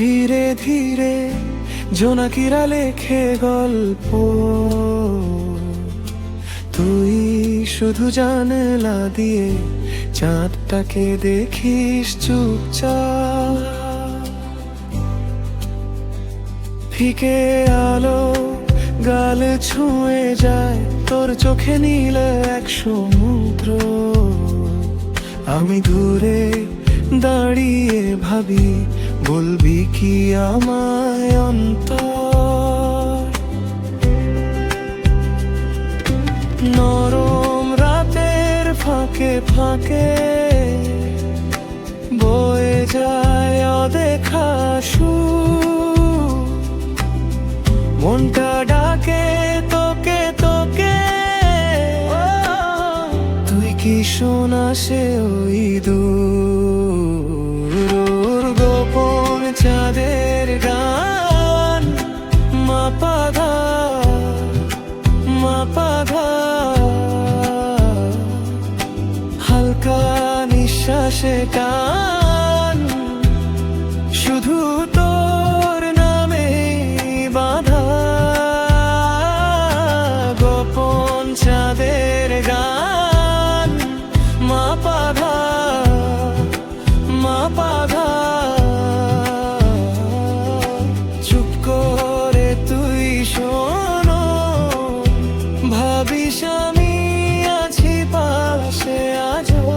ধীরে ধীরে জোনাকিরা লেখে গল্প, তুই শুধু জানলা দিয়ে চাঁদটাকে দেখিস চুপচাপ। ফিকে আলো গাল ছুঁয়ে যায়, তোর চোখে নীল এক সমুদ্র। আমি দূরে দাঁড়িয়ে ভাবি, বলবি কি আমায় অন্তর? নরম রাতের ফাঁকে ফাঁকে বয়ে যায় অদেখা সুর, মনটা ডাকে তোকে তোকে। তুই কি শোনা সে ওই দূর গোপন চাঁদের গান? মাপা ধা মাপা ধা, হালকা নিঃশ্বাসে টান, শুধু তোর নামে বাঁধা। গোপন চাঁদের গান, মাপা ধা মাপা ধা। চুপ করে তুই শোনো, ভাবিস আমি আছি পাশে আজও।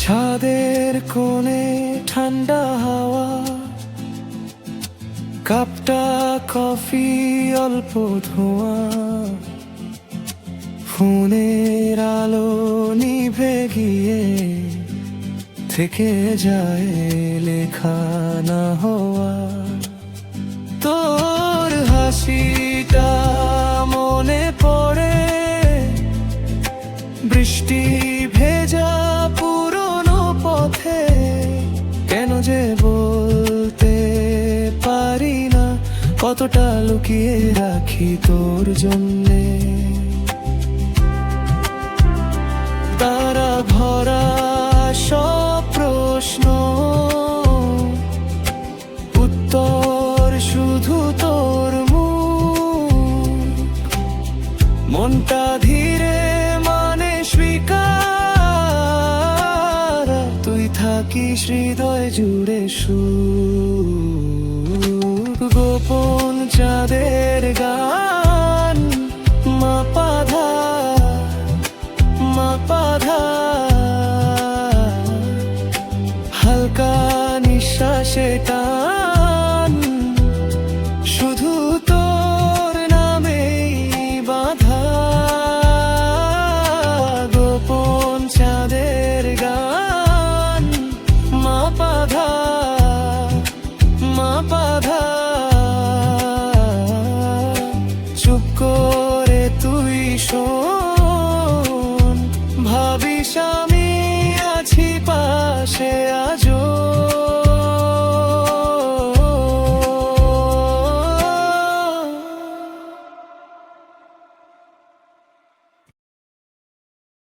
ছাদের কোণে ঠান্ডা হাওয়া, কাপটা কফি অল্প ধোঁয়া, ফোনের আলো নিভে গিয়ে থেকে যায় লেখা না হওয়া। তোর হাসিটা মনে পড়ে, বৃষ্টি ভেজা পুরনো পথে। কেন যে বলতে পারি না, কতটা লুকিয়ে রাখি তোর জন্যে। তারা ভরা সব প্রশ্ন, উত্তর শুধু তোর মুখ। মনটা ধীরে মানে স্বীকার, তুই থাকিস হৃদয় জুড়ে সুর। গোপন চাঁদের গান, মাপা ধা মাপা ধা, হালকা নিঃশ্বাসে টান।